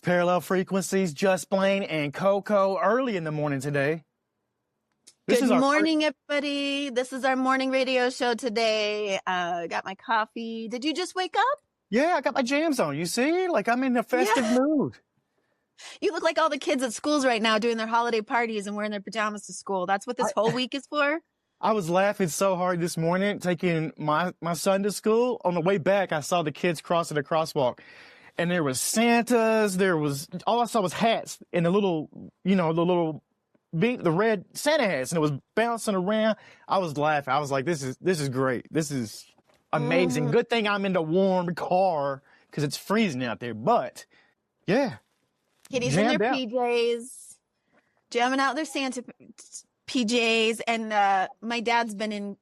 Parallel Frequencies, Just Blaine, and Coco early in the morning today. Good morning, everybody. This is our morning radio show today. Got my coffee. Did you just wake up? Yeah, I got my jams on. You see? Like I'm in a festive mood. You look like all the kids at schools right now doing their holiday parties and wearing their pajamas to school. That's what this whole week is for? I was laughing so hard this morning taking my son to school. On the way back, I saw the kids crossing the crosswalk. And there was Santas. All I saw was hats and the red Santa hats, and it was bouncing around. I was laughing. I was like, this is great. This is amazing. Good thing I'm in the warm car because it's freezing out there. But yeah. Kitty's in their PJs, jamming out their Santa PJs. And my dad's been in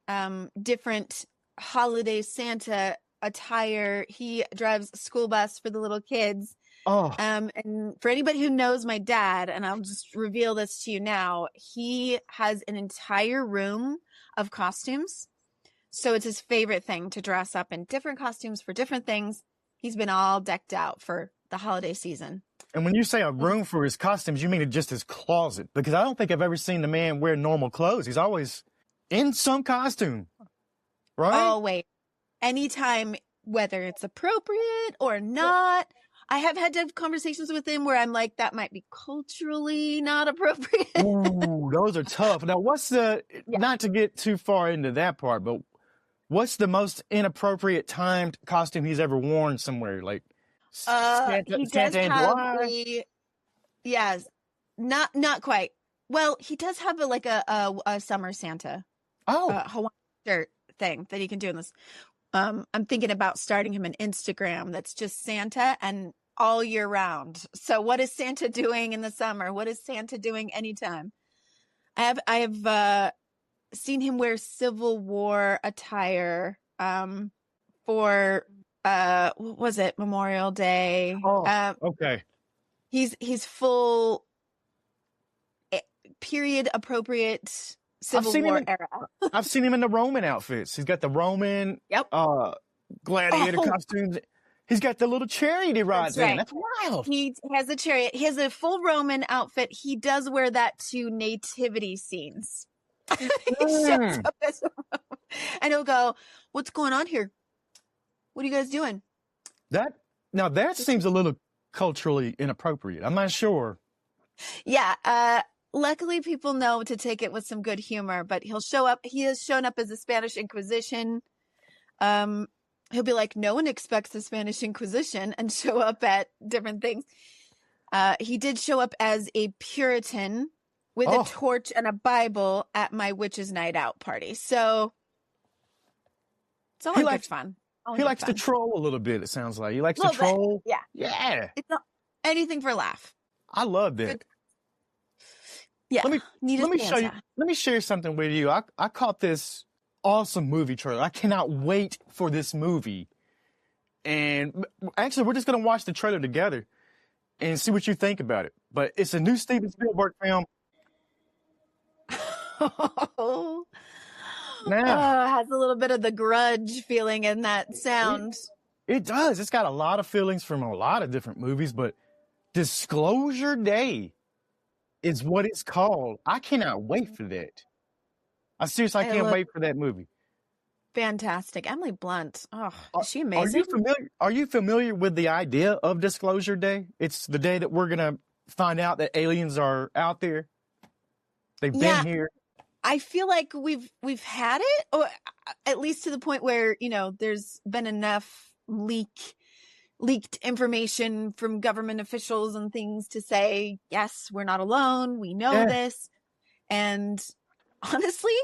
different holiday Santa attire. He drives a school bus for the little kids. Oh. And for anybody who knows my dad, and I'll just reveal this to you now, he has an entire room of costumes. So it's his favorite thing to dress up in different costumes for different things. He's been all decked out for the holiday season. And when you say a room for his costumes, you mean just his closet? Because I don't think I've ever seen the man wear normal clothes. He's always in some costume, right? Always. Anytime, whether it's appropriate or not. I have had to have conversations with him where I'm like, that might be culturally not appropriate. Ooh, those are tough. Now, not to get too far into that part, but what's the most inappropriate timed costume he's ever worn somewhere? Like, he does have yes, not quite. Well, he does have a summer Santa. Hawaiian shirt thing that he can do in this. I'm thinking about starting him an Instagram that's just Santa and all year round. So what is Santa doing in the summer? What is Santa doing anytime? I have seen him wear Civil War attire for what was it? Memorial Day. Okay. He's full period appropriate Civil War era. I've seen him in the Roman outfits. He's got the Roman gladiator costumes. He's got the little chariot he rides in. That's wild. He has a chariot. He has a full Roman outfit. He does wear that to nativity scenes. He shows up as a Roman. And he'll go, what's going on here? What are you guys doing? That seems a little culturally inappropriate. I'm not sure. Yeah. Luckily, people know to take it with some good humor, but he'll show up. He has shown up as the Spanish Inquisition. He'll be like, no one expects the Spanish Inquisition, and show up at different things. He did show up as a Puritan with a torch and a Bible at my witch's night out party. So it's always fun. He likes to troll a little bit, it sounds like. He likes to troll. Yeah. Yeah. It's not anything for a laugh. I love that. Yeah. Let me share something with you. I caught this awesome movie trailer. I cannot wait for this movie. And actually, we're just going to watch the trailer together and see what you think about it. But it's a new Steven Spielberg film. Now, it has a little bit of the Grudge feeling in that sound. It does. It's got a lot of feelings from a lot of different movies, but Disclosure Day is what it's called. I cannot wait for that. I can't wait for that movie. Fantastic. Emily Blunt. Oh, is she amazing? Are you familiar with the idea of Disclosure Day? It's the day that we're going to find out that aliens are out there. They've been here. I feel like we've had it, or at least to the point where, there's been enough leaked information from government officials and things to say, yes, we're not alone. We know this. And honestly,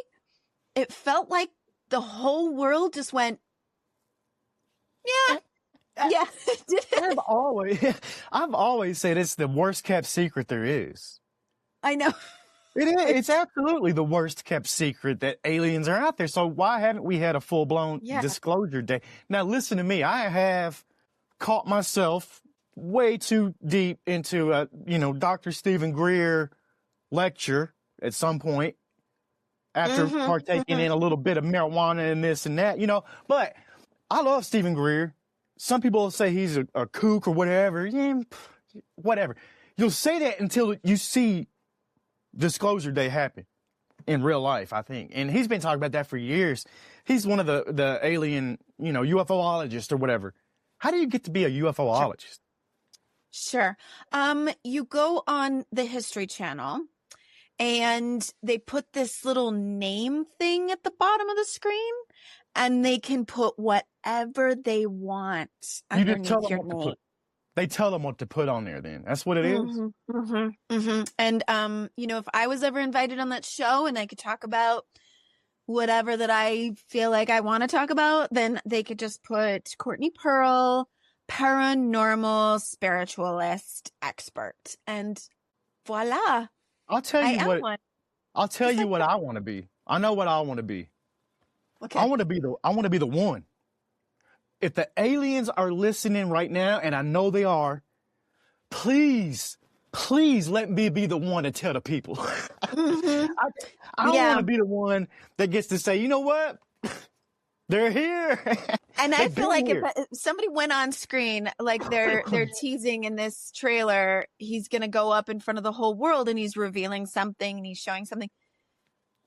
it felt like the whole world just went, yeah. I've always said it's the worst kept secret there is. I know. It is. It's absolutely the worst kept secret that aliens are out there. So why haven't we had a full blown Disclosure Day? Now listen to me. I have caught myself way too deep into Dr. Stephen Greer lecture at some point after partaking in a little bit of marijuana and this and that, but I love Stephen Greer. Some people say he's a kook or whatever. Yeah, whatever. You'll say that until you see Disclosure Day happen in real life, I think. And he's been talking about that for years. He's one of the alien, UFOologist or whatever. How do you get to be a UFOologist? Sure. You go on the History Channel and they put this little name thing at the bottom of the screen and they can put whatever they want underneath your name. They tell them what to put on there then. That's what it is. And, if I was ever invited on that show and I could talk about whatever that I feel like I want to talk about, then they could just put Courtney Pearl, paranormal spiritualist expert. And voila. I'll tell you what I want to be. I know what I want to be. Okay. I want to be the one. If the aliens are listening right now, and I know they are, please let me be the one to tell the people. I don't want to be the one that gets to say, you know what? They're here. And I feel like if somebody went on screen, like they're teasing in this trailer, he's going to go up in front of the whole world and he's revealing something and he's showing something.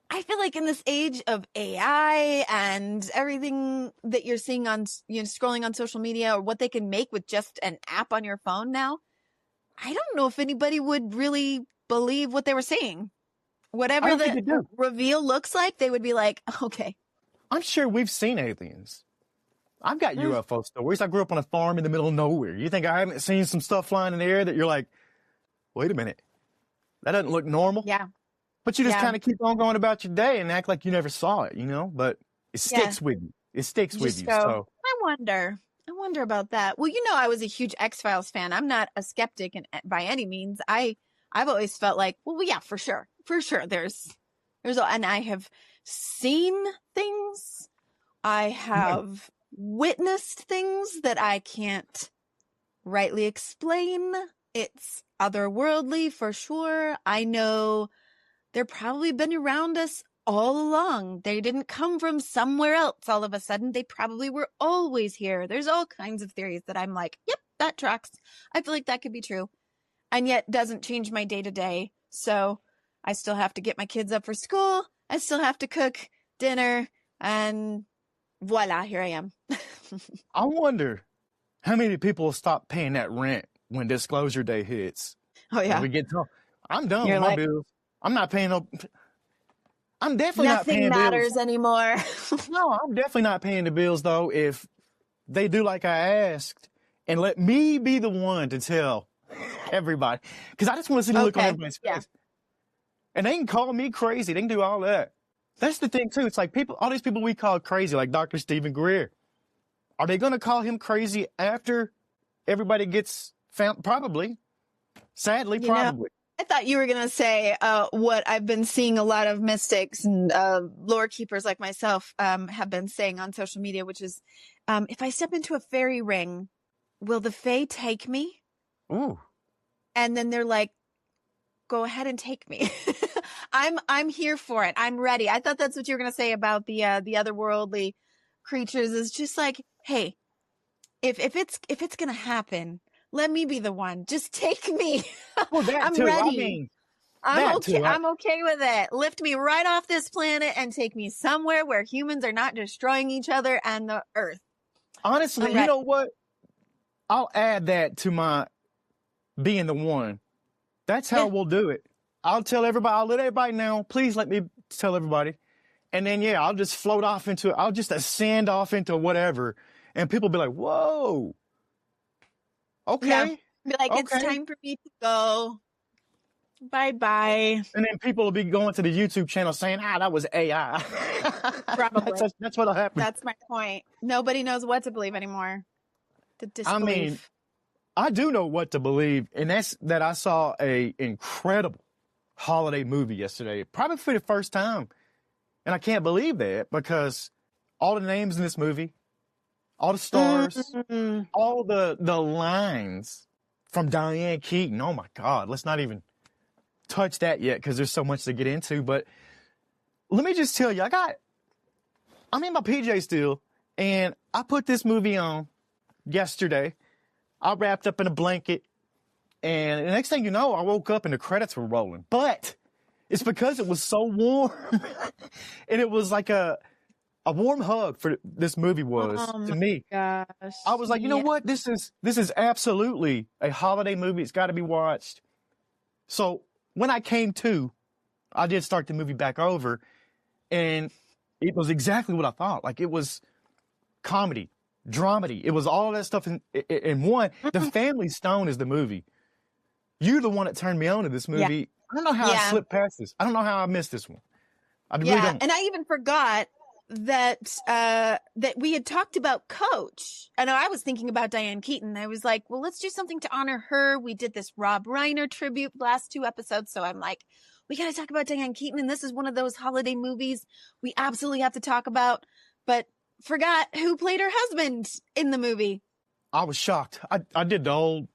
I feel like in this age of AI and everything that you're seeing on, scrolling on social media or what they can make with just an app on your phone now, I don't know if anybody would really believe what they were seeing. Whatever the reveal looks like, they would be like, okay. I'm sure we've seen aliens. I've got UFO stories. I grew up on a farm in the middle of nowhere. You think I haven't seen some stuff flying in the air that you're like, wait a minute, that doesn't look normal? Yeah. But you just kind of keep on going about your day and act like you never saw it, But it sticks with you. It sticks with you. So I wonder about that. Well, I was a huge X-Files fan. I'm not a skeptic by any means. I've always felt like, well, yeah, for sure. There's, and I have seen things. I have witnessed things that I can't rightly explain. It's otherworldly for sure. I know they're probably been around us all along. They didn't come from somewhere else all of a sudden. They probably were always here. There's all kinds of theories that I'm like, yep, that tracks. I feel like that could be true. And yet doesn't change my day to day. So I still have to get my kids up for school. I still have to cook dinner and voila, here I am. I wonder how many people will stop paying that rent when Disclosure Day hits. Oh yeah. We get told, I'm done with my bills. I'm not paying no. I'm definitely not paying bills. Nothing matters anymore. No, I'm definitely not paying the bills though. If they do like I asked, and let me be the one to tell everybody, because I just want to see the look on everybody's face. And they can call me crazy. They can do all that. That's the thing too. It's like all these people we call crazy, like Dr. Stephen Greer. Are they going to call him crazy after everybody gets found? Probably. Sadly, probably. I thought you were going to say what I've been seeing a lot of mystics and lore keepers like myself have been saying on social media, which is, if I step into a fairy ring, will the fae take me? Ooh. And then they're like, go ahead and take me. I'm here for it. I'm ready. I thought that's what you were going to say about the otherworldly creatures, is just like, hey, if it's going to happen, let me be the one. Just take me. Well, I'm ready. I'm okay with it. Lift me right off this planet and take me somewhere where humans are not destroying each other and the earth. Honestly, you know what? I'll add that to my being the one. That's how we'll do it. I'll let everybody know. Please let me tell everybody. And then, I'll just float off I'll just ascend off into whatever. And people be like, whoa. Okay. Yeah. Be like, it's time for me to go. Bye-bye. And then people will be going to the YouTube channel saying, that was AI. Probably. That's what'll happen. That's my point. Nobody knows what to believe anymore. The disbelief. I mean, I do know what to believe, and that's that I saw a incredible holiday movie yesterday, probably for the first time. And I can't believe that, because all the names in this movie, all the stars, all the lines from Diane Keaton. Oh my God, let's not even touch that yet, because there's so much to get into. But let me just tell you, I'm in my PJ still, and I put this movie on yesterday. I wrapped up in a blanket, And the next thing you know, I woke up and the credits were rolling. But it's because it was so warm. And it was like a warm hug for this movie was to me. Gosh. I was like, you know what? This is absolutely a holiday movie. It's got to be watched. So when I came to, I did start the movie back over, and it was exactly what I thought. Like, it was comedy, dramedy. It was all that stuff in one. The Family Stone is the movie. You're the one that turned me on to this movie. Yeah. I don't know how I slipped past this. I don't know how I missed this one. I really don't. And I even forgot that that we had talked about Coach. I know I was thinking about Diane Keaton. I was like, well, let's do something to honor her. We did this Rob Reiner tribute last 2 episodes. So I'm like, we got to talk about Diane Keaton. And this is one of those holiday movies we absolutely have to talk about. But forgot who played her husband in the movie. I was shocked. I did the old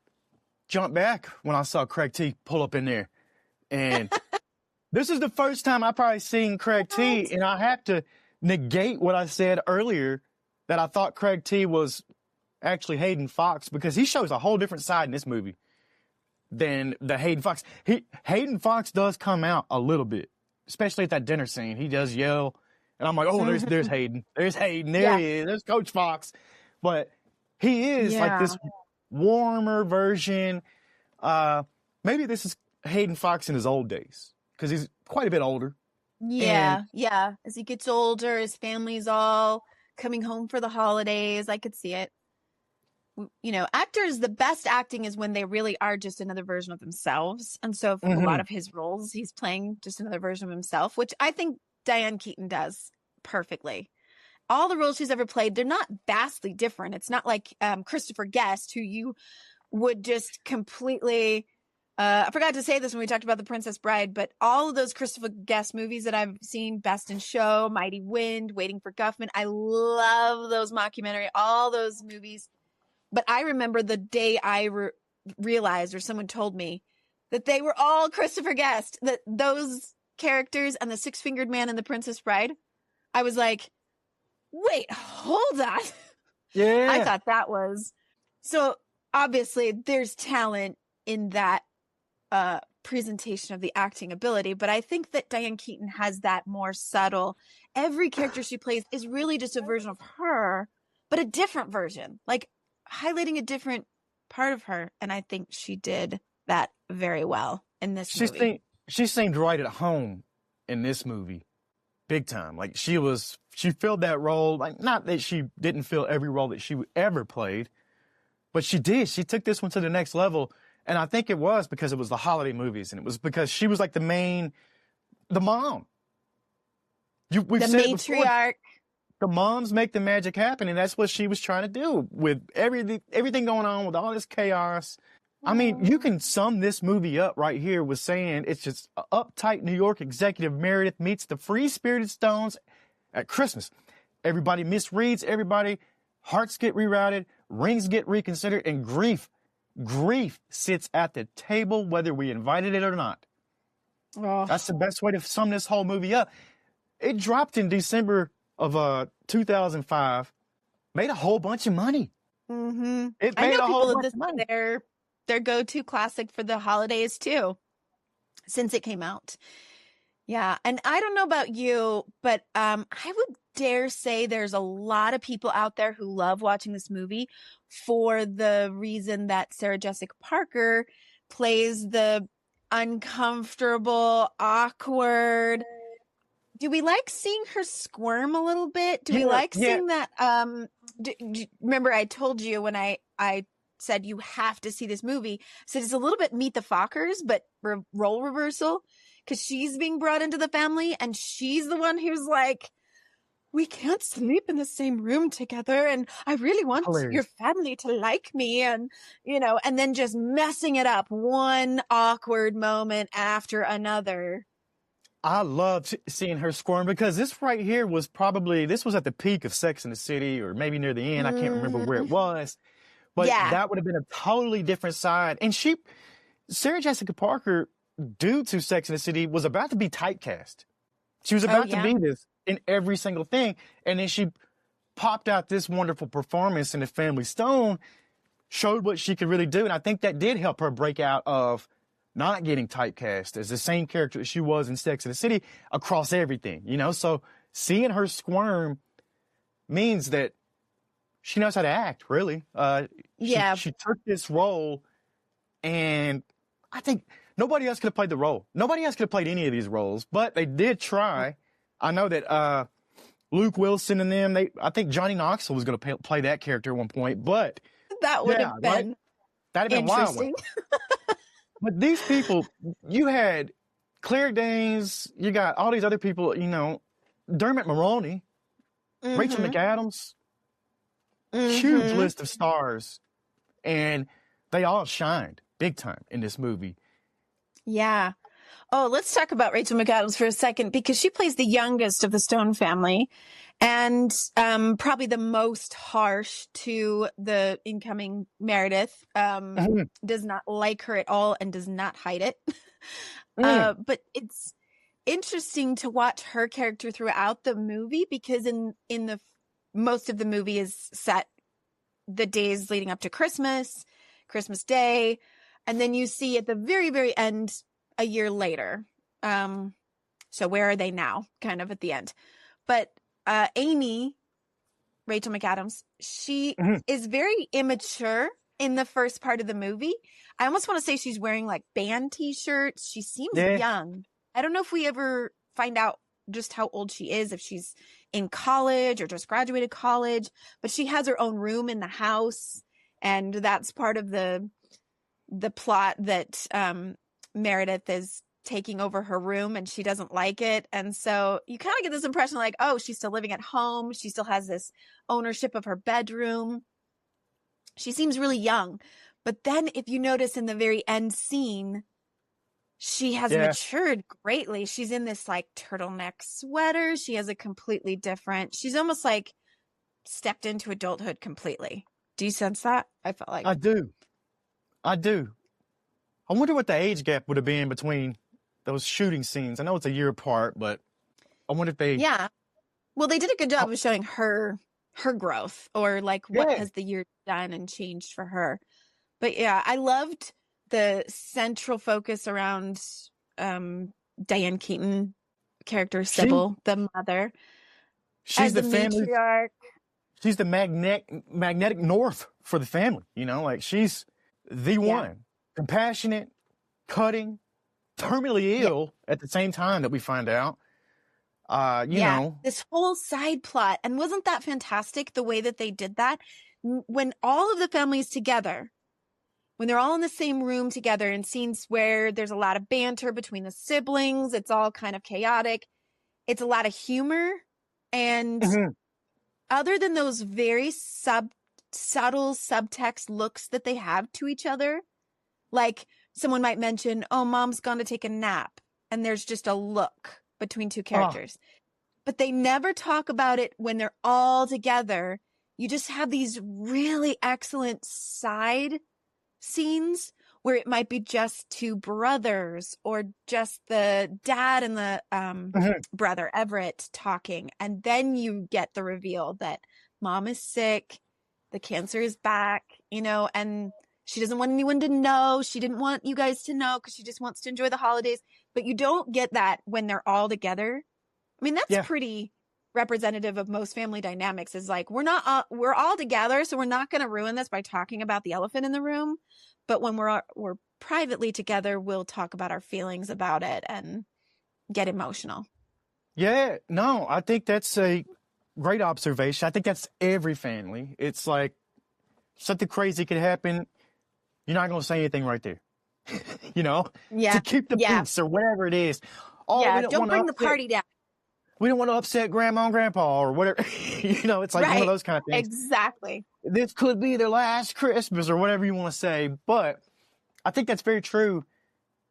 jump back when I saw Craig T pull up in there. And this is the first time I probably seen Craig T. And I have to negate what I said earlier, that I thought Craig T was actually Hayden Fox, because he shows a whole different side in this movie than the Hayden Fox. Hayden Fox does come out a little bit, especially at that dinner scene. He does yell, and I'm like, oh, there's Hayden. There's Hayden. There he is. There's Coach Fox. But he is like this warmer version. Maybe this is Hayden Fox in his old days, because he's quite a bit older. Yeah. As he gets older, his family's all coming home for the holidays. I could see it. You know, actors, the best acting is when they really are just another version of themselves. And so for a lot of his roles, he's playing just another version of himself, which I think Diane Keaton does perfectly. All the roles she's ever played, they're not vastly different. It's not like Christopher Guest, who you would just completely... I forgot to say this when we talked about The Princess Bride, but all of those Christopher Guest movies that I've seen, Best in Show, Mighty Wind, Waiting for Guffman, I love those mockumentary, all those movies. But I remember the day I realized, or someone told me, that they were all Christopher Guest, that those characters and the Six-Fingered Man and The Princess Bride. I was like, wait, hold on. Yeah. I thought that was... So obviously there's talent in that presentation of the acting ability, but I think that Diane Keaton has that more subtle. Every character she plays is really just a version of her, but a different version, like highlighting a different part of her. And I think she did that very well in this movie. She seemed right at home in this movie, big time. Like she filled that role. Like, not that she didn't fill every role that she ever played, but she did. She took this one to the next level. And I think it was because it was the holiday movies, and it was because she was like the mom. We've said matriarch. The moms make the magic happen, and that's what she was trying to do with everything going on with all this chaos. I mean, you can sum this movie up right here with saying it's just an uptight New York executive Meredith meets the free-spirited Stones at Christmas. Everybody misreads everybody, hearts get rerouted, rings get reconsidered, and grief sits at the table whether we invited it or not. Oh. That's the best way to sum this whole movie up. It dropped in December of 2005, made a whole bunch of money. Mm-hmm. It made a whole bunch of money. Their go-to classic for the holidays too, since it came out. Yeah, and I don't know about you, but I would dare say there's a lot of people out there who love watching this movie for the reason that Sarah Jessica Parker plays the uncomfortable, awkward. Do we like seeing her squirm a little bit? Do we like seeing that? Remember I told you when I said you have to see this movie, I said it's a little bit Meet the Fockers, but role reversal, because she's being brought into the family and she's the one who's like, we can't sleep in the same room together, and I really want your family to like me, and and then just messing it up one awkward moment after another. I loved seeing her squirm, because this right here was this was at the peak of Sex and the City, or maybe near the end. I can't remember where it was, but that would have been a totally different side. And Sarah Jessica Parker, due to Sex and the City, was about to be typecast. She was about to be this in every single thing. And then she popped out this wonderful performance in The Family Stone. showed what she could really do. And I think that did help her break out of not getting typecast as the same character that she was in Sex and the City across everything, you know? So seeing her squirm means that she knows how to act, really. She took this role, and I think nobody else could have played the role. Nobody else could have played any of these roles, but they did try. I know that Luke Wilson and them, I think Johnny Knoxville was going to play that character at one point, but that would have been right? That'd have been interesting. But these people, you had Claire Danes, you got all these other people, you know, Dermot Mulroney, Rachel McAdams, huge list of stars, and they all shined big time in this movie. Yeah. Oh, let's talk about Rachel McAdams for a second, because she plays the youngest of the Stone family and probably the most harsh to the incoming Meredith. Does not like her at all and does not hide it. But it's interesting to watch her character throughout the movie, because in the most of the movie is set the days leading up to Christmas Day, and then you see at the very, very end a year later. So where are they now? Kind of at the end. But Amy, Rachel McAdams, she is very immature in the first part of the movie. I almost want to say she's wearing like band t-shirts. She seems young. I don't know if we ever find out just how old she is, if she's in college or just graduated college, but she has her own room in the house. And that's part of the plot that Meredith is taking over her room and she doesn't like it. And so you kind of get this impression like, oh, she's still living at home. She still has this ownership of her bedroom. She seems really young. But then if you notice in the very end scene, she has matured greatly. She's in this like turtleneck sweater. She has a completely different, she's almost like stepped into adulthood completely. Do you sense that? I felt like. I do. I wonder what the age gap would have been between those shooting scenes. I know it's a year apart, but I wonder if they... Yeah. Well, they did a good job of showing her growth, or like what has the year done and changed for her. But yeah, I loved the central focus around Diane Keaton character, Sybil, the mother. She's the family matriarch. She's the magnetic north for the family, you know, like she's the one. Compassionate, cutting, terminally ill at the same time that we find out. You know. This whole side plot. And wasn't that fantastic, the way that they did that? When all of the families together, when they're all in the same room together in scenes where there's a lot of banter between the siblings, it's all kind of chaotic. It's a lot of humor. And other than those very subtle subtext looks that they have to each other, like someone might mention, oh, mom's gone to take a nap. And there's just a look between two characters. But they never talk about it when they're all together. You just have these really excellent side scenes where it might be just two brothers or just the dad and the brother Everett talking. And then you get the reveal that mom is sick, the cancer is back, you know, and she doesn't want anyone to know. She didn't want you guys to know because she just wants to enjoy the holidays. But you don't get that when they're all together. I mean, that's pretty representative of most family dynamics, is like, we're all together, so we're not going to ruin this by talking about the elephant in the room. But when we're privately together, we'll talk about our feelings about it and get emotional. Yeah, no, I think that's a great observation. I think that's every family. It's like something crazy could happen. You're not going to say anything right there, you know, to keep the peace or whatever it is. Don't bring the party down. We don't want to upset grandma and grandpa or whatever. You know, it's like one of those kind of things. Exactly. This could be their last Christmas or whatever you want to say. But I think that's very true.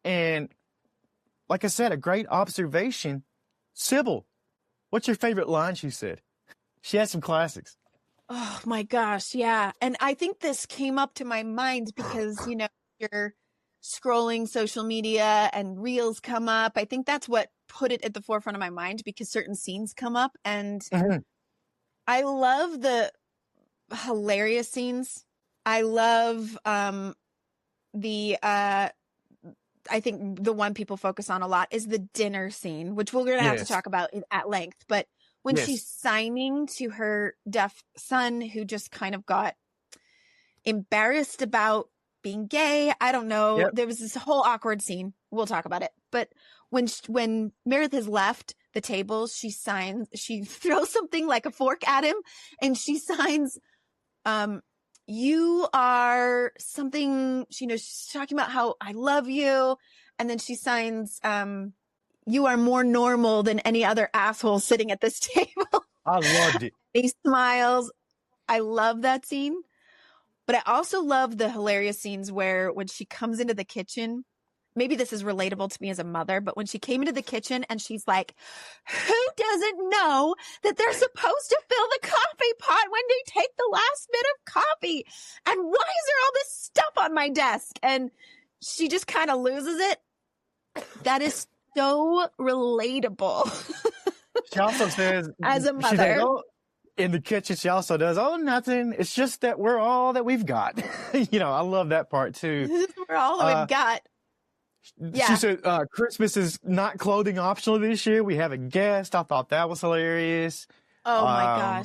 And like I said, a great observation. Sybil, what's your favorite line she said? She has some classics. Oh my gosh. Yeah. And I think this came up to my mind because, you know, you're scrolling social media and reels come up. I think that's what put it at the forefront of my mind, because certain scenes come up, and I love the hilarious scenes. I love I think the one people focus on a lot is the dinner scene, which we're going to have to talk about at length. But when she's signing to her deaf son, who just kind of got embarrassed about being gay, I don't know. There was this whole awkward scene. We'll talk about it. But when Meredith has left the table, she throws something like a fork at him, and she signs, you are something, she's talking about how I love you. And then she signs, you are more normal than any other asshole sitting at this table. I loved it. He smiles. I love that scene. But I also love the hilarious scenes where when she comes into the kitchen, maybe this is relatable to me as a mother, but when she came into the kitchen and she's like, who doesn't know that they're supposed to fill the coffee pot when they take the last bit of coffee? And why is there all this stuff on my desk? And she just kind of loses it. That is so relatable. She also says, as a mother, in the kitchen, she also does, oh, nothing. It's just that we're all that we've got. I love that part too. We're all that we've got. Yeah. She said, Christmas is not clothing optional this year. We have a guest. I thought that was hilarious. Oh my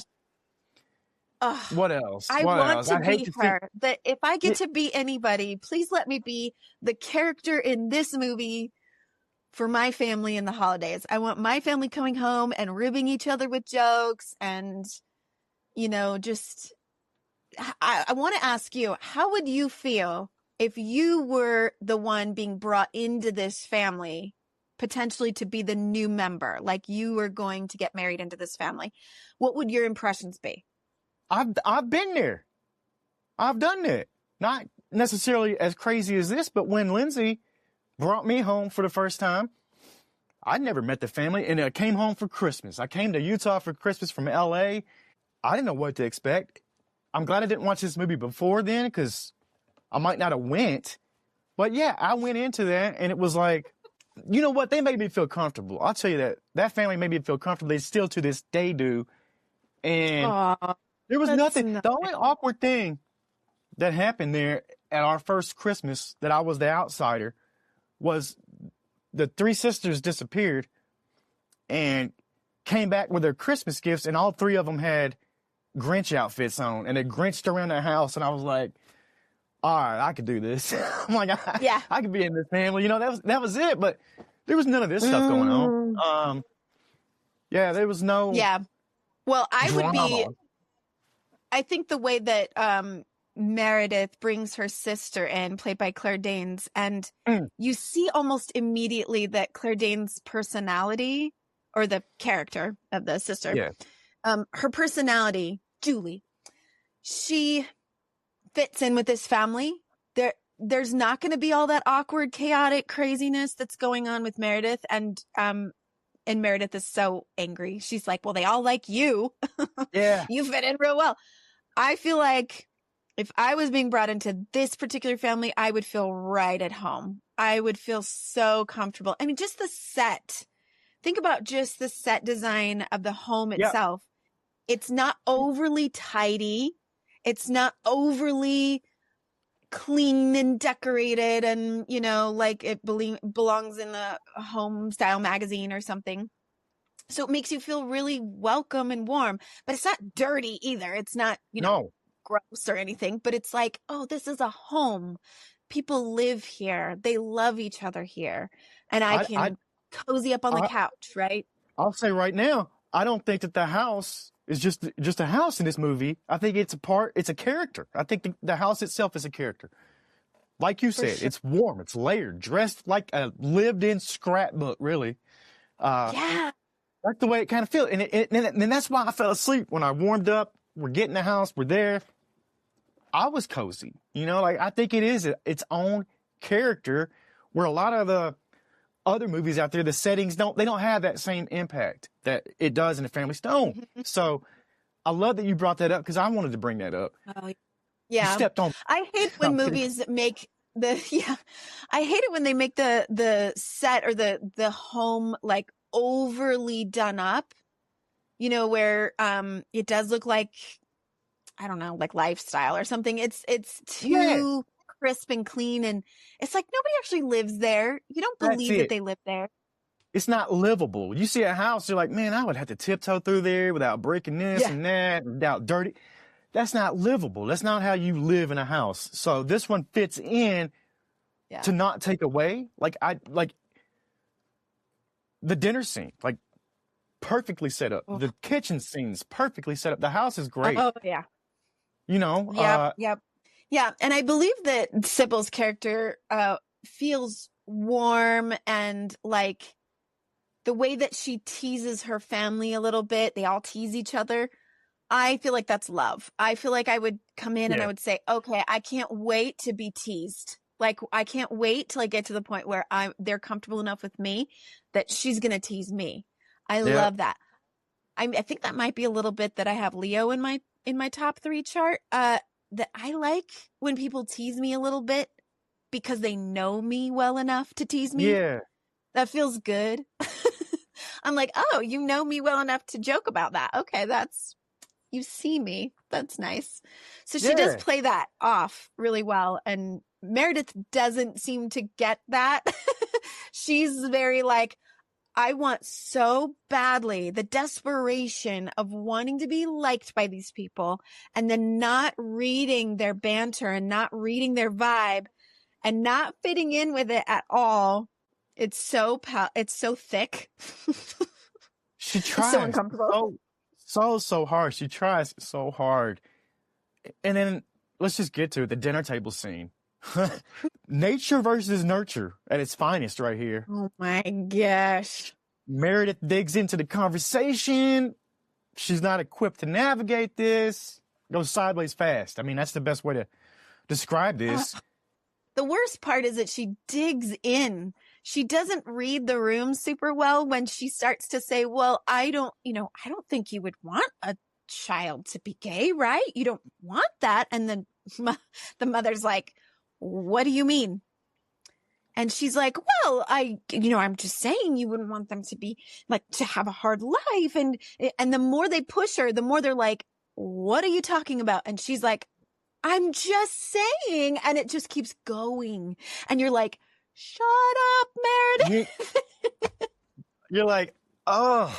gosh. What else? I want to be her. That if I get to be anybody, please let me be the character in this movie for my family in the holidays. I want my family coming home and ribbing each other with jokes and, just, I want to ask you, how would you feel if you were the one being brought into this family, potentially to be the new member, like you were going to get married into this family? What would your impressions be? I've been there. I've done that. Not necessarily as crazy as this, but when Lindsay brought me home for the first time, I'd never met the family, and I came home for Christmas. I came to Utah for Christmas from LA. I didn't know what to expect. I'm glad I didn't watch this movie before then, because I might not have went. But yeah, I went into that, and it was like, you know what? They made me feel comfortable. I'll tell you that. That family made me feel comfortable. They still to this day do. And there was nothing. The only awkward thing that happened there at our first Christmas that I was the outsider was the three sisters disappeared and came back with their Christmas gifts, and all three of them had Grinch outfits on, and they Grinched around their house, and I was like, all right, I could do this. I'm like, I could be in this family. That was it, but there was none of this stuff going on. There was no Well, drama. I think the way that Meredith brings her sister in, played by Claire Danes, and you see almost immediately that Claire Danes' personality, or the character of the sister, her personality, Julie, she fits in with this family. There's not going to be all that awkward, chaotic craziness that's going on with Meredith, and Meredith is so angry. She's like, well, they all like you. Yeah. You fit in real well. I feel like if I was being brought into this particular family, I would feel right at home. I would feel so comfortable. I mean, just the set. Think about just the set design of the home itself. It's not overly tidy. It's not overly clean and decorated and, like it belongs in a home style magazine or something. So it makes you feel really welcome and warm, but it's not dirty either. It's not, gross or anything, but it's like, oh, this is a home. People live here. They love each other here. And I can cozy up on the couch, right? I'll say right now, I don't think that the house is just a house in this movie. I think it's a character. I think the house itself is a character. Like you said, it's warm, it's layered, dressed like a lived-in scrapbook, really. That's the way it kind of feels. And that's why I fell asleep when I warmed up. We're getting the house, we're there. I was cozy. I think it is its own character, where a lot of the other movies out there, the settings don't have that same impact that it does in The Family Stone. So I love that you brought that up, because I wanted to bring that up. Oh, yeah. You stepped on. I hate when movies make I hate it when they make the set or the home like overly done up, where it does look like I don't know, like lifestyle or something. It's too crisp and clean, and it's like nobody actually lives there. You don't believe that they live there. It's not livable. You see a house, you're like, man, I would have to tiptoe through there without breaking this and that, without dirty. That's not livable. That's not how you live in a house. So this one fits in to not take away. Like the dinner scene, like perfectly set up. The kitchen scene's perfectly set up. The house is great. Oh yeah. You know? Yep. Yeah. And I believe that Sybil's character feels warm, and like the way that she teases her family a little bit, they all tease each other. I feel like that's love. I feel like I would come in and I would say, okay, I can't wait to be teased. Like, I can't wait till I get to the point where they're comfortable enough with me that she's going to tease me. I love that. I think that might be a little bit that I have Leo in my top 3 chart. That I like when people tease me a little bit because they know me well enough to tease me. Yeah. That feels good. I'm like, oh, you know me well enough to joke about that. Okay, you see me. That's nice. So she does play that off really well. And Meredith doesn't seem to get that. She's very like, I want so badly the desperation of wanting to be liked by these people and then not reading their banter and not reading their vibe and not fitting in with it at all. It's so thick. She tries. It's so uncomfortable. So hard. She tries so hard. And then let's just get to it. The dinner table scene. Nature versus nurture at its finest right here. Oh my gosh. Meredith digs into the conversation. She's not equipped to navigate this. Goes sideways fast. I mean, that's the best way to describe this. The worst part is that she digs in. She doesn't read the room super well when she starts to say, well, I don't think you would want a child to be gay, right? You don't want that. And then the mother's like, what do you mean? And she's like, well, I'm just saying you wouldn't want them to be like, to have a hard life. And the more they push her, the more they're like, what are you talking about? And she's like, I'm just saying. And it just keeps going. And you're like, shut up, Meredith. You're like, oh,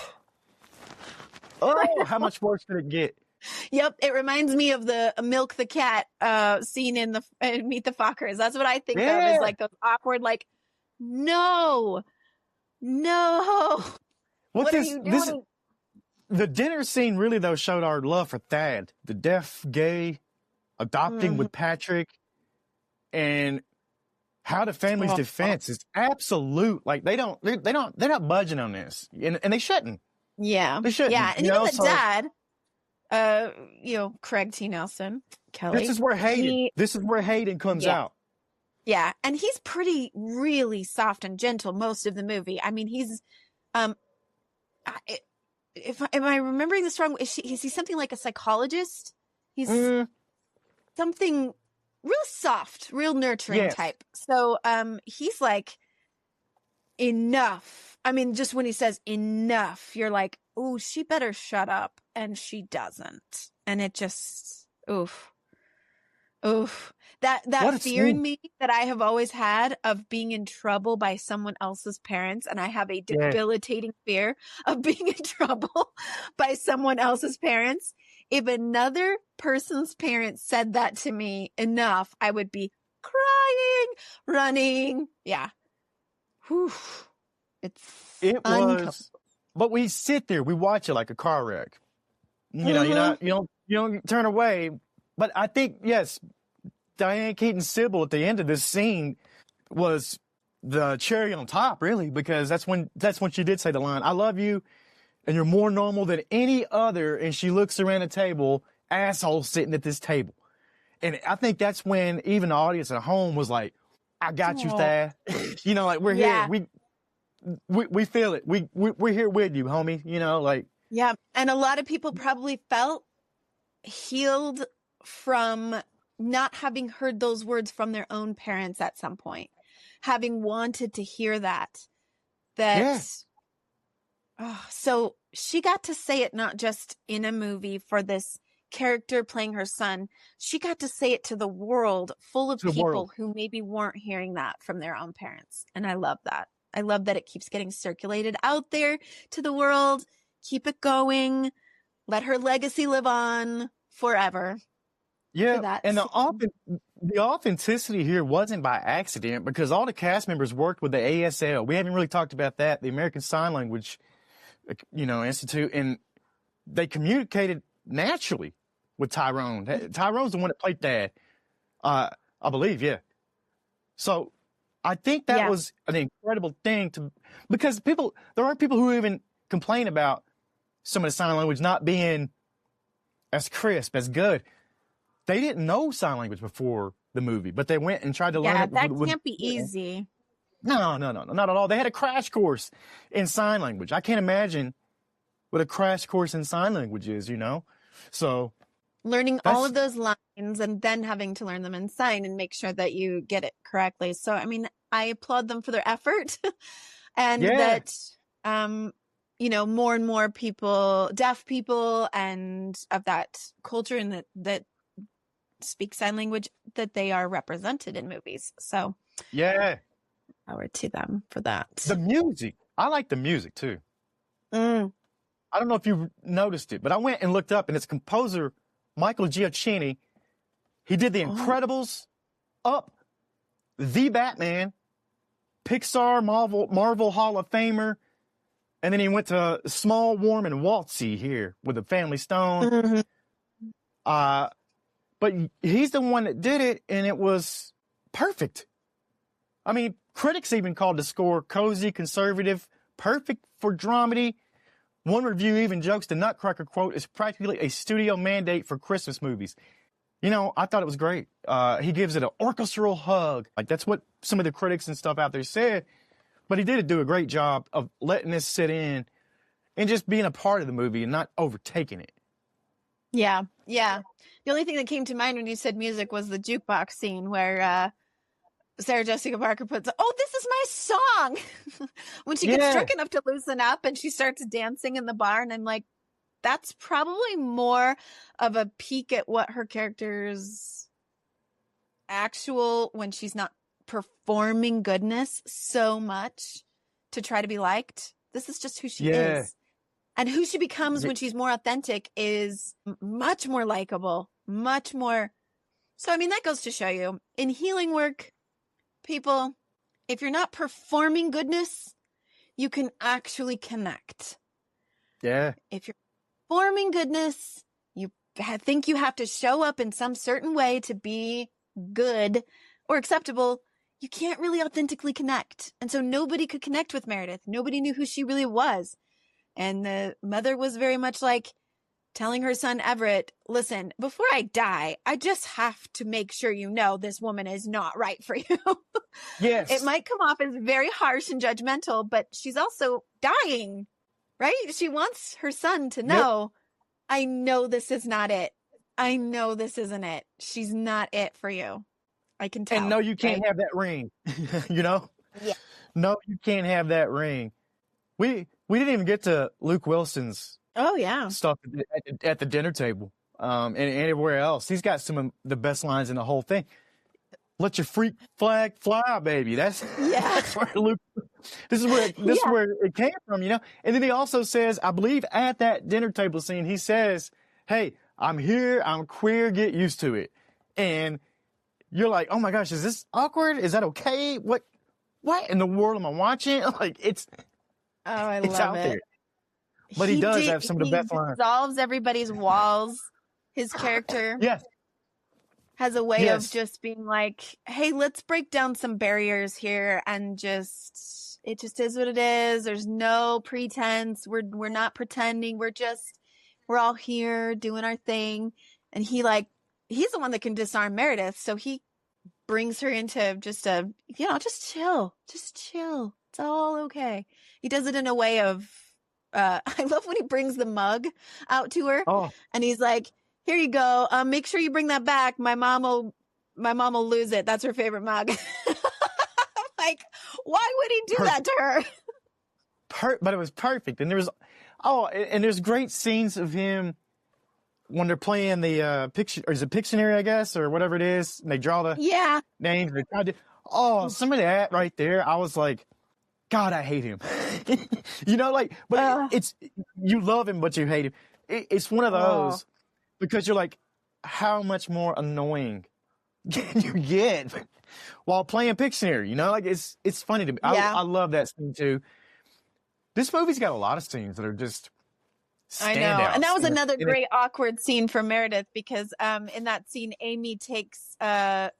how much worse could it get? Yep. It reminds me of the Milk the Cat scene in Meet the Fockers. That's what I think of, is like those awkward, like, no. What are you doing? The dinner scene really, though, showed our love for Thad, the deaf, gay, adopting with Patrick, and how the family's defense is absolute. Like, they're not budging on this, and they shouldn't. Yeah. They shouldn't. Yeah. And even the dad, Craig T. Nelson, Kelly. This is where Hayden comes out. Yeah. And he's really soft and gentle most of the movie. I mean, he's, am I remembering this wrong? Is he something like a psychologist? He's something real soft, real nurturing type. So, he's like, enough. I mean, just when he says enough, you're like, oh, she better shut up. And she doesn't. And it just, oof. That fear in me that I have always had of being in trouble by someone else's parents. And I have a debilitating fear of being in trouble by someone else's parents. If another person's parents said that to me enough, I would be crying, running. Yeah. Whew. It was, but we sit there, we watch it like a car wreck. You know, you don't turn away. But I think, yes, Diane Keaton Sybil at the end of this scene was the cherry on top, really, because that's when she did say the line, I love you, and you're more normal than any other. And she looks around the table, asshole sitting at this table. And I think that's when even the audience at home was like, I got you, Thad. You know, like, we're here. We feel it. We're here with you, homie. You know, like. Yeah. And a lot of people probably felt healed from not having heard those words from their own parents at some point, having wanted to hear that. So she got to say it not just in a movie for this character playing her son, she got to say it to the world full of people who maybe weren't hearing that from their own parents. And I love that. I love that it keeps getting circulated out there to the world. Keep it going. Let her legacy live on forever. Yeah, and the authenticity here wasn't by accident, because all the cast members worked with the ASL. We haven't really talked about that, the American Sign Language, Institute, and they communicated naturally with Tyrone. Tyrone's the one that played Dad, I believe, yeah. So I think that was an incredible thing because there are people who even complain about some of the sign language not being as crisp, as good. They didn't know sign language before the movie, but they went and tried to learn it. Yeah, that can't be easy. No, not at all. They had a crash course in sign language. I can't imagine what a crash course in sign language is, So learning all of those lines and then having to learn them in sign and make sure that you get it correctly. So, I mean, I applaud them for their effort and that, more and more people, deaf people and of that culture and that speak sign language, that they are represented in movies. So power to them for that. The music. I like the music too. I don't know if you noticed it, but I went and looked up, and it's composer Michael Giacchini. He did The Incredibles, Up, The Batman, Pixar, Marvel Hall of Famer, and then he went to Small, Warm, and Waltzy here with the Family Stone. But he's the one that did it, and it was perfect. I mean, critics even called the score cozy, conservative, perfect for dramedy. One review even jokes the Nutcracker quote is practically a studio mandate for Christmas movies. I thought it was great. He gives it an orchestral hug. Like, that's what some of the critics and stuff out there said. But he did do a great job of letting this sit in and just being a part of the movie and not overtaking it. Yeah. The only thing that came to mind when you said music was the jukebox scene where Sarah Jessica Parker puts, this is my song. When she gets drunk enough to loosen up and she starts dancing in the bar. And I'm like, that's probably more of a peek at what her character's actual, when she's not performing goodness so much to try to be liked. This is just who she is. And who she becomes when she's more authentic is much more likable, much more. So, I mean, that goes to show you in healing work, people, if you're not performing goodness, you can actually connect. Yeah. If you're performing goodness, you think you have to show up in some certain way to be good or acceptable. You can't really authentically connect. And so nobody could connect with Meredith. Nobody knew who she really was. And the mother was very much like telling her son Everett, listen, before I die, I just have to make sure you know this woman is not right for you. Yes. It might come off as very harsh and judgmental, but she's also dying, right? She wants her son to know, I know this is not it. I know this isn't it. She's not it for you. I can tell. And no, you can't have that ring, Yeah. No, you can't have that ring. We didn't even get to Luke Wilson's stuff at the dinner table and anywhere else. He's got some of the best lines in the whole thing. Let your freak flag fly, baby. That's where Luke. This is where it came from, And then he also says, I believe at that dinner table scene, he says, "Hey, I'm here. I'm queer. Get used to it." And you're like, "Oh my gosh, is this awkward? Is that okay? What in the world am I watching?" Like, it's. Oh, I love it. There. But he does have some of the best lines. He dissolves everybody's walls. His character has a way of just being like, hey, let's break down some barriers here and it just is what it is. There's no pretense. We're not pretending. We're all here doing our thing. And he's the one that can disarm Meredith. So he brings her into just chill. Just chill. It's all okay. He does it in a way of, I love when he brings the mug out to her and he's like, here you go. Make sure you bring that back. My mom will will lose it. That's her favorite mug. Like, why would he do that to her? But it was perfect. And there's great scenes of him when they're playing the or is it Pictionary, I guess, or whatever it is, and they draw the names. They try to, some of that right there, I was like, God, I hate him. But it's, you love him, but you hate him. It's one of those, because you're like, how much more annoying can you get while playing Pictionary? It's funny to me. I love that scene too. This movie's got a lot of scenes that are just standouts. I know, and that was another great awkward scene for Meredith, because in that scene, Amy takes an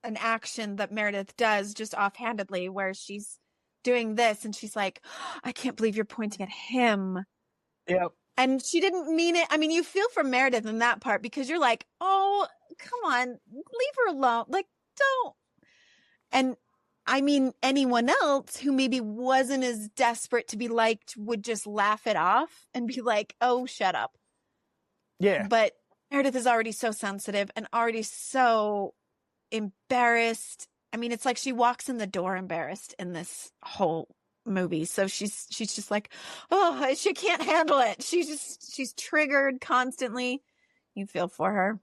action that Meredith does just offhandedly, where she's doing this, and she's like, "I can't believe you're pointing at him." Yep. And she didn't mean it. I mean, you feel for Meredith in that part, because you're like, "Oh, come on, leave her alone. Like, don't." And I mean, anyone else who maybe wasn't as desperate to be liked would just laugh it off and be like, "Oh, shut up." Yeah. But Meredith is already so sensitive and already so embarrassed. I mean, it's like she walks in the door embarrassed in this whole movie. So she's just like, oh, she can't handle it. She's triggered constantly. You feel for her.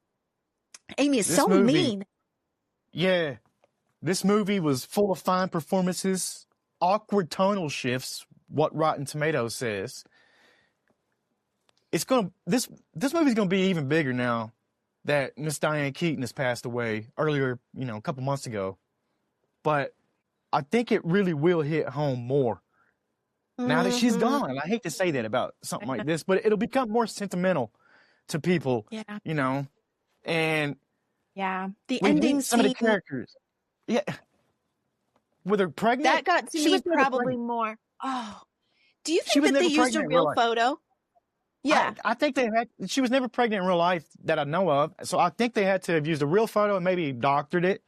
Amy is so mean. Yeah. This movie was full of fine performances, awkward tonal shifts, what Rotten Tomatoes says. This movie's gonna be even bigger now that Miss Diane Keaton has passed away earlier, a couple months ago. But I think it really will hit home more now that she's gone. And I hate to say that about something like this, but it'll become more sentimental to people, and the ending some scene, of the characters. Yeah. With her pregnant? That got to me probably more. Oh. Do you think that they used a real photo? Yeah. I think she was never pregnant in real life that I know of. So I think they had to have used a real photo and maybe doctored it.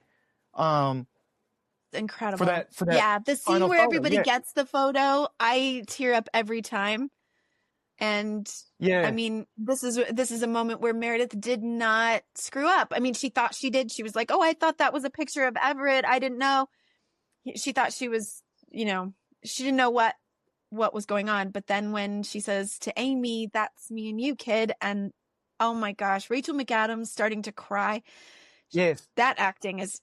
Incredible. For that the scene where everybody gets the photo, I tear up every time. And I mean, this is a moment where Meredith did not screw up. I mean, she thought she did. She was like, "Oh, I thought that was a picture of Everett. I didn't know." She thought she was, she didn't know what was going on. But then when she says to Amy, "That's me and you, kid," and oh my gosh, Rachel McAdams starting to cry. Yes, that acting is.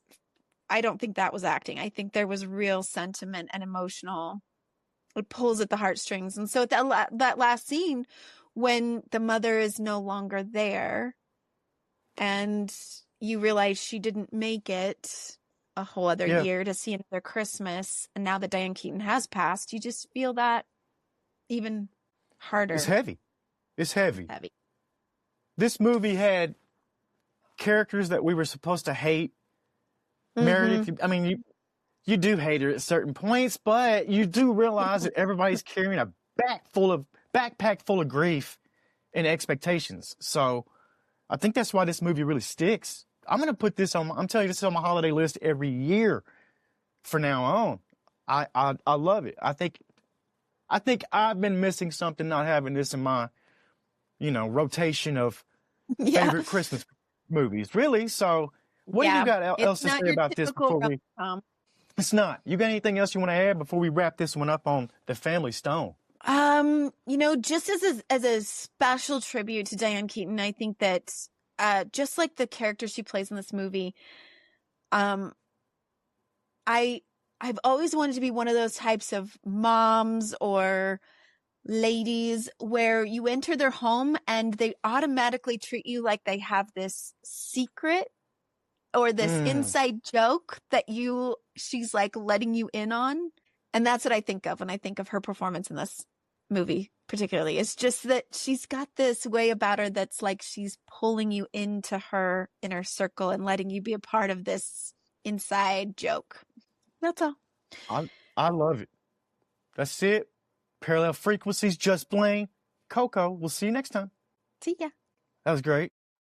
I don't think that was acting. I think there was real sentiment and emotional. It pulls at the heartstrings. And so at that last scene, when the mother is no longer there and you realize she didn't make it a whole other year to see another Christmas, and now that Diane Keaton has passed, you just feel that even harder. It's heavy. This movie had characters that we were supposed to hate. Meredith, I mean, you do hate her at certain points, but you do realize that everybody's carrying a backpack full of grief and expectations. So I think that's why this movie really sticks. I'm going to put this I'm telling you, this is on my holiday list every year for now on. I love it. I think I've been missing something not having this in my, rotation of favorite Christmas movies. Really? So what do you got else to say about this before we... It's not. You got anything else you want to add before we wrap this one up on The Family Stone? Just as a special tribute to Diane Keaton, I think that just like the character she plays in this movie, I've always wanted to be one of those types of moms or ladies where you enter their home and they automatically treat you like they have this secret or this inside joke that she's like letting you in on. And that's what I think of when I think of her performance in this movie, particularly. It's just that she's got this way about her that's like she's pulling you into her inner circle and letting you be a part of this inside joke. That's all. I love it. That's it. Parallel Frequencies, Just Blaine, Coco. We'll see you next time. See ya. That was great.